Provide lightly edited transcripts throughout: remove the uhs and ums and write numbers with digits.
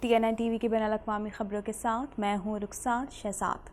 TNN TV کی بین الاقوامی خبروں کے ساتھ میں ہوں رخسار شہزاد۔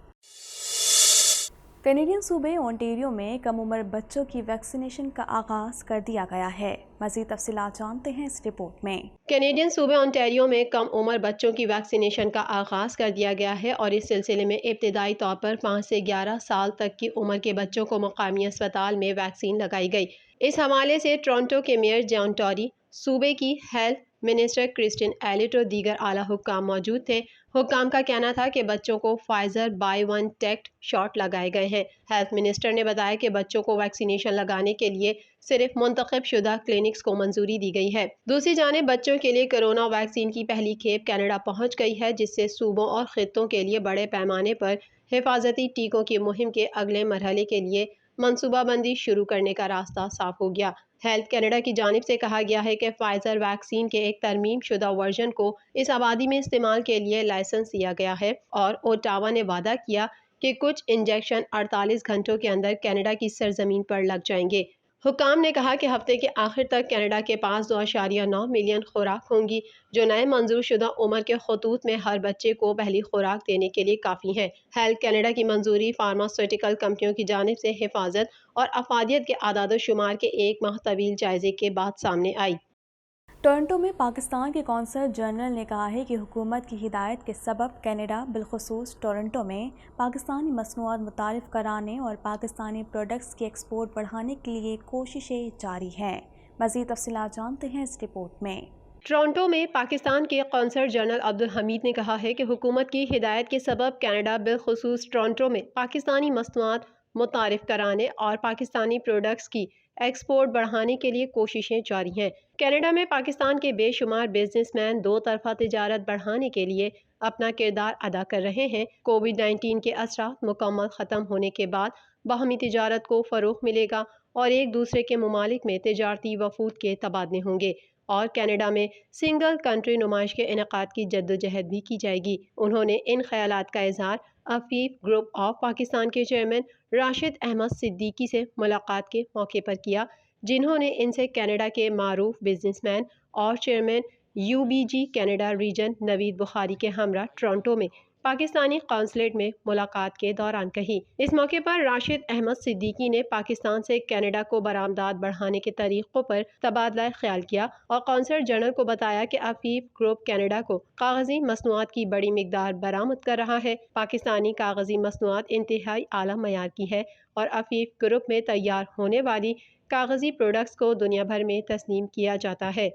کینیڈین صوبے اونٹیریو میں کم عمر بچوں کی ویکسینیشن کا آغاز کر دیا گیا ہے۔ مزید تفصیلات جانتے ہیں اس رپورٹ میں۔ کینیڈین صوبے اونٹیریو میں کم عمر بچوں کی ویکسینیشن کا آغاز کر دیا گیا ہے اور اس سلسلے میں ابتدائی طور پر 5 سے 11 سال تک کی عمر کے بچوں کو مقامی اسپتال میں ویکسین لگائی گئی۔ اس حوالے سے ٹورنٹو کے میئر جان ٹوری، صوبے کی ہیلتھ منسٹر کرسٹین ایلیٹ اور دیگر اعلیٰ حکام موجود تھے۔ حکام کا کہنا تھا کہ بچوں کو Pfizer BioNTech shot لگائے گئے ہیں۔ ہیلتھ منسٹر نے بتایا کہ بچوں کو ویکسینیشن لگانے کے لیے صرف منتخب شدہ کلینکس کو منظوری دی گئی ہے۔ دوسری جانب بچوں کے لیے کرونا ویکسین کی پہلی کھیپ کینیڈا پہنچ گئی ہے، جس سے صوبوں اور خطوں کے لیے بڑے پیمانے پر حفاظتی ٹیکوں کی مہم کے اگلے مرحلے کے لیے منصوبہ بندی شروع کرنے کا راستہ صاف ہو گیا۔ ہیلتھ کینیڈا کی جانب سے کہا گیا ہے کہ فائزر ویکسین کے ایک ترمیم شدہ ورژن کو اس آبادی میں استعمال کے لیے لائسنس دیا گیا ہے اور اوٹاوا نے وعدہ کیا کہ کچھ انجیکشن 48 گھنٹوں کے اندر کینیڈا کی سرزمین پر لگ جائیں گے۔ حکام نے کہا کہ ہفتے کے آخر تک کینیڈا کے پاس 2.9 ملین خوراک ہوں گی، جو نئے منظور شدہ عمر کے خطوط میں ہر بچے کو پہلی خوراک دینے کے لیے کافی ہے۔ ہیلتھ کینیڈا کی منظوری فارماسیوٹیکل کمپنیوں کی جانب سے حفاظت اور افادیت کے اعداد و شمار کے ایک ماہ طویل جائزے کے بعد سامنے آئی۔ ٹورنٹو میں پاکستان کے قونصل جنرل نے کہا ہے کہ حکومت کی ہدایت کے سبب کینیڈا بالخصوص ٹورنٹو میں پاکستانی مصنوعات متعارف کرانے اور پاکستانی پروڈکٹس کی ایکسپورٹ بڑھانے کے لیے کوششیں جاری ہیں۔ مزید تفصیلات جانتے ہیں اس رپورٹ میں۔ ٹورنٹو میں پاکستان کے قونصل جنرل عبدالحمید نے کہا ہے کہ حکومت کی ہدایت کے سبب کینیڈا بالخصوص ٹورنٹو میں پاکستانی مصنوعات متعارف کرانے اور پاکستانی پروڈکٹس کی ایکسپورٹ بڑھانے کے لیے کوششیں جاری ہیں۔ کینیڈا میں پاکستان کے بے شمار بزنس مین دو طرفہ تجارت بڑھانے کے لیے اپنا کردار ادا کر رہے ہیں۔ کووڈ-19 کے اثرات مکمل ختم ہونے کے بعد باہمی تجارت کو فروغ ملے گا اور ایک دوسرے کے ممالک میں تجارتی وفود کے تبادلے ہوں گے اور کینیڈا میں سنگل کنٹری نمائش کے انعقاد کی جدوجہد بھی کی جائے گی۔ انہوں نے ان خیالات کا اظہار عفیف گروپ آف پاکستان کے چیئرمین راشد احمد صدیقی سے ملاقات کے موقع پر کیا، جنہوں نے ان سے کینیڈا کے معروف بزنس مین اور چیئرمین UBG کینیڈا ریجن نوید بخاری کے ہمراہ ٹورنٹو میں پاکستانی قونصلیٹ میں ملاقات کے دوران کہی۔ اس موقع پر راشد احمد صدیقی نے پاکستان سے کینیڈا کو برآمدات بڑھانے کے طریقوں پر تبادلہ خیال کیا اور قونصل جنرل کو بتایا کہ عفیف گروپ کینیڈا کو کاغذی مصنوعات کی بڑی مقدار برآمد کر رہا ہے۔ پاکستانی کاغذی مصنوعات انتہائی اعلیٰ معیار کی ہے اور عفیف گروپ میں تیار ہونے والی کاغذی پروڈکٹس کو دنیا بھر میں تسلیم کیا جاتا ہے۔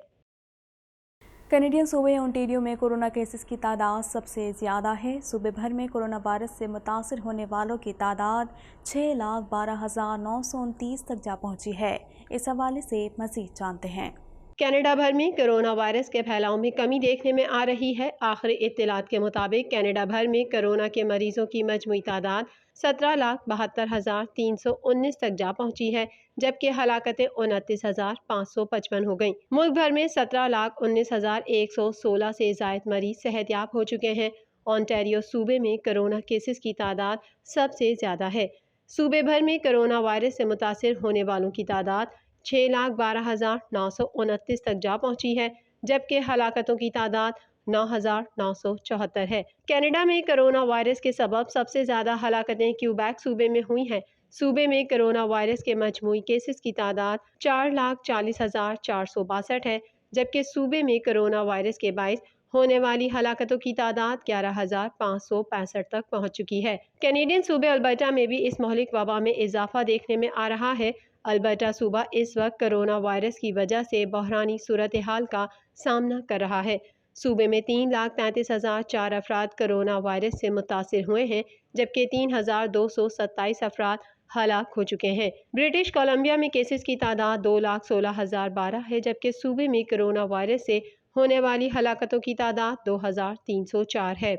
کینیڈین صوبے اونٹیریو میں کورونا کیسز کی تعداد سب سے زیادہ ہے۔ صوبے بھر میں کورونا وائرس سے متاثر ہونے والوں کی تعداد 6,12,929 تک جا پہنچی ہے۔ اس حوالے سے مزید جانتے ہیں۔ کینیڈا بھر میں کرونا وائرس کے پھیلاؤ میں کمی دیکھنے میں آ رہی ہے۔ آخری اطلاعات کے مطابق کینیڈا بھر میں کرونا کے مریضوں کی مجموعی تعداد 17,72,319 تک جا پہنچی ہے، جبکہ ہلاکتیں 29,555 ہو گئیں۔ ملک بھر میں 17,19,116 سے زائد مریض صحت یاب ہو چکے ہیں۔ اونٹاریو صوبے میں کرونا کیسز کی تعداد سب سے زیادہ ہے۔ صوبے بھر میں کرونا وائرس سے متاثر ہونے والوں کی تعداد 6,12,929 تک جا پہنچی ہے، جبکہ ہلاکتوں کی تعداد 9,974 ہے۔ کینیڈا میں کرونا وائرس کے سبب سب سے زیادہ ہلاکتیں کیوبیک صوبے میں ہوئی ہیں۔ صوبے میں کرونا وائرس کے مجموعی کیسز کی تعداد 4,40,462 ہے، جبکہ صوبے میں کرونا وائرس کے باعث ہونے والی ہلاکتوں کی تعداد 11,565 تک پہنچ چکی ہے۔ کینیڈین صوبے البرٹا میں بھی اس مہلک وبا میں اضافہ دیکھنے میں آ رہا ہے۔ البرٹا صوبہ اس وقت کرونا وائرس کی وجہ سے بحرانی صورتحال کا سامنا کر رہا ہے۔ صوبے میں 3,33,004 افراد کرونا وائرس سے متاثر ہوئے ہیں، جبکہ 3,227 افراد ہلاک ہو چکے ہیں۔ برٹش کولمبیا میں کیسز کی تعداد 2,16,012 ہے، جبکہ صوبے میں کرونا وائرس سے ہونے والی ہلاکتوں کی تعداد 2,304 ہے۔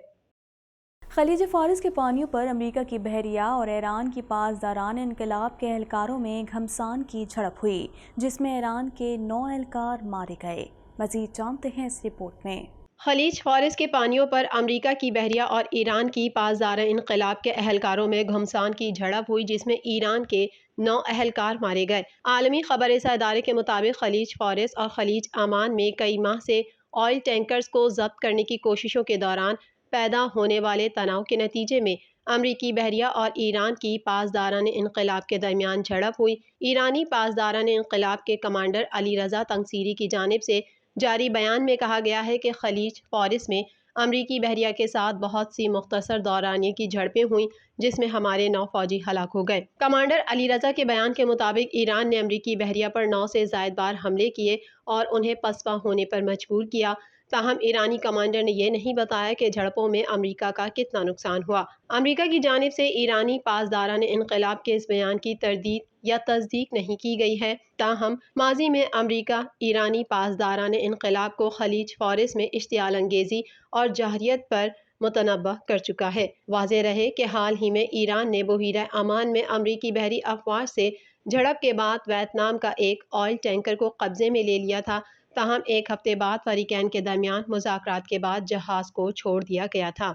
خلیج فارس کے پانیوں پر امریکہ کی بحریہ اور ایران کی پاسداران انقلاب کے اہلکاروں میں گھمسان کی جھڑپ ہوئی، جس میں ایران کے 9 اہلکار مارے گئے۔ مزید جانتے ہیں اس رپورٹ میں۔ خلیج فارس کے پانیوں پر امریکہ کی بحریہ اور ایران کی پاسدار انقلاب کے اہلکاروں میں گھمسان کی جھڑپ ہوئی، جس میں ایران کے 9 اہلکار مارے گئے۔ عالمی خبر رساں ادارے کے مطابق خلیج فارس اور خلیج عمان میں کئی ماہ سے آئل ٹینکرز کو ضبط کرنے کی کوششوں کے دوران پیدا ہونے والے تناؤ کے نتیجے میں امریکی بحریہ اور ایران کی پاسداران انقلاب کے درمیان جھڑپ ہوئی۔ ایرانی پاسداران انقلاب کے کمانڈر علی رضا تنگسیری کی جانب سے جاری بیان میں کہا گیا ہے کہ خلیج فارس میں امریکی بحریہ کے ساتھ بہت سی مختصر دورانیے کی جھڑپیں ہوئیں جس میں ہمارے 9 فوجی ہلاک ہو گئے۔ کمانڈر علی رضا کے بیان کے مطابق ایران نے امریکی بحریہ پر 9 سے زائد بار حملے کیے اور انہیں پسپا ہونے پر مجبور کیا، تاہم ایرانی کمانڈر نے یہ نہیں بتایا کہ جھڑپوں میں امریکہ کا کتنا نقصان ہوا۔ امریکہ کی جانب سے ایرانی پاسداران انقلاب کے اس بیان کی تردید یا تصدیق نہیں کی گئی ہے، تاہم ماضی میں امریکہ ایرانی پاسداران انقلاب کو خلیج فارس میں اشتعال انگیزی اور جارحیت پر متنبہ کر چکا ہے۔ واضح رہے کہ حال ہی میں ایران نے بحیرہ عمان میں امریکی بحری افواج سے جھڑپ کے بعد ویتنام کا ایک آئل ٹینکر کو قبضے میں لے لیا تھا، تاہم ایک ہفتے بعد فریقین کے درمیان مذاکرات کے بعد جہاز کو چھوڑ دیا گیا تھا۔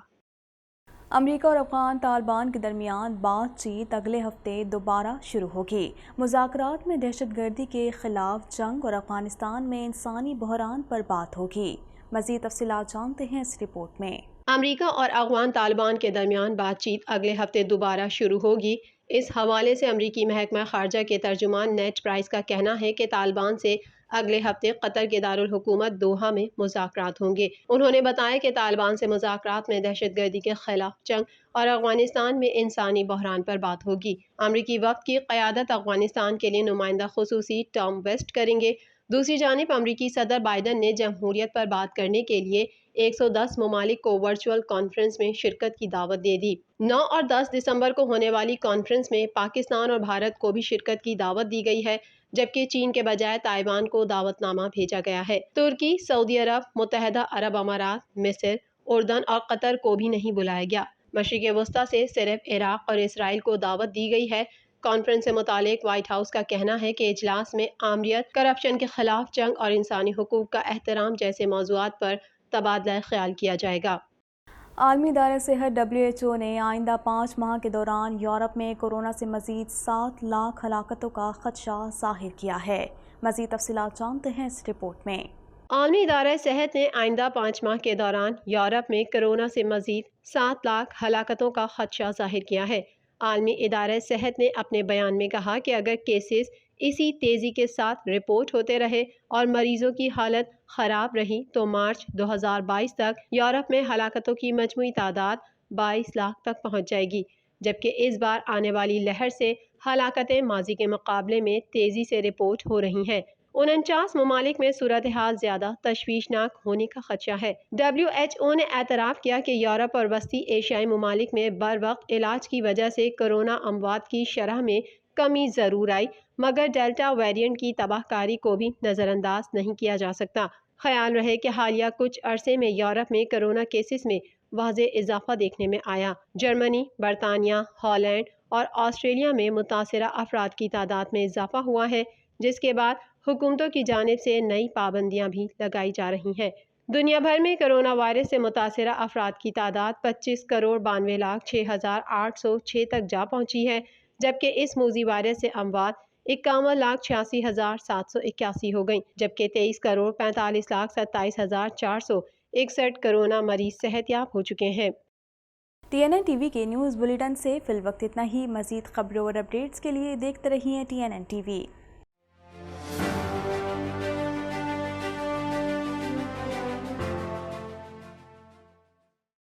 امریکہ اور افغان طالبان کے درمیان بات چیت اگلے ہفتے دوبارہ شروع ہوگی۔ مذاکرات میں دہشت گردی کے خلاف جنگ اور افغانستان میں انسانی بحران پر بات ہوگی۔ مزید تفصیلات جانتے ہیں اس رپورٹ میں۔ امریکہ اور افغان طالبان کے درمیان بات چیت اگلے ہفتے دوبارہ شروع ہوگی۔ اس حوالے سے امریکی محکمہ خارجہ کے ترجمان نیڈ پرائس کا کہنا ہے کہ طالبان سے اگلے ہفتے قطر کے دارالحکومت دوحہ میں مذاکرات ہوں گے۔ انہوں نے بتایا کہ طالبان سے مذاکرات میں دہشت گردی کے خلاف جنگ اور افغانستان میں انسانی بحران پر بات ہوگی۔ امریکی وفد کی قیادت افغانستان کے لیے نمائندہ خصوصی ٹام ویسٹ کریں گے۔ دوسری جانب امریکی صدر بائیڈن نے جمہوریت پر بات کرنے کے لیے 110 ممالک کو ورچوئل کانفرنس میں شرکت کی دعوت دے دی۔ 9 اور 10 دسمبر کو ہونے والی کانفرنس میں پاکستان اور بھارت کو بھی شرکت کی دعوت دی گئی ہے، جبکہ چین کے بجائے تائیوان کو دعوت نامہ بھیجا گیا ہے۔ ترکی، سعودی عرب، متحدہ عرب امارات، مصر، اردن اور قطر کو بھی نہیں بلایا گیا۔ مشرق وسطیٰ سے صرف عراق اور اسرائیل کو دعوت دی گئی ہے۔ کانفرنس سے متعلق وائٹ ہاؤس کا کہنا ہے کہ اجلاس میں آمریت، کرپشن کے خلاف جنگ اور انسانی حقوق کا احترام جیسے موضوعات پر تبادلہ خیال کیا جائے گا۔ عالمی ادارہ صحت WHO نے آئندہ 5 ماہ کے دوران یورپ میں کورونا سے مزید 7 لاکھ ہلاکتوں کا خدشہ ظاہر کیا ہے۔ مزید تفصیلات جانتے ہیں اس رپورٹ میں۔ عالمی ادارہ صحت نے آئندہ 5 ماہ کے دوران یورپ میں کورونا سے مزید 7 لاکھ ہلاکتوں کا خدشہ ظاہر کیا ہے۔ عالمی ادارہ صحت نے اپنے بیان میں کہا کہ اگر کیسز اسی تیزی کے ساتھ رپورٹ ہوتے رہے اور مریضوں کی حالت خراب رہی تو مارچ 2022 تک یورپ میں ہلاکتوں کی مجموعی تعداد 22 لاکھ تک پہنچ جائے گی، جبکہ اس بار آنے والی لہر سے ہلاکتیں ماضی کے مقابلے میں تیزی سے رپورٹ ہو رہی ہیں۔ 49 ممالک میں صورتحال زیادہ تشویشناک ہونے کا خدشہ ہے۔ WHO نے اعتراف کیا کہ یورپ اور وسطی ایشیائی ممالک میں بروقت علاج کی وجہ سے کورونا اموات کی شرح میں کمی ضرور آئی، مگر ڈیلٹا ویریئنٹ کی تباہ کاری کو بھی نظر انداز نہیں کیا جا سکتا۔ خیال رہے کہ حالیہ کچھ عرصے میں یورپ میں کورونا کیسز میں واضح اضافہ دیکھنے میں آیا۔ جرمنی، برطانیہ، ہالینڈ اور آسٹریلیا میں متاثرہ افراد کی تعداد میں اضافہ ہوا ہے، جس کے بعد حکومتوں کی جانب سے نئی پابندیاں بھی لگائی جا رہی ہیں۔ دنیا بھر میں کورونا وائرس سے متاثرہ افراد کی تعداد 25,92,06,806 تک جا پہنچی ہے، جبکہ اس موذی وائرس سے اموات 51,86,781 ہو گئیں، جبکہ 23,45,27,461 کورونا مریض صحت یاب ہو چکے ہیں۔ TNN TV کے نیوز بلیٹن سے فی الوقت اتنا ہی۔ مزید خبروں اور اپڈیٹس کے لیے دیکھتے رہیے TNN TV۔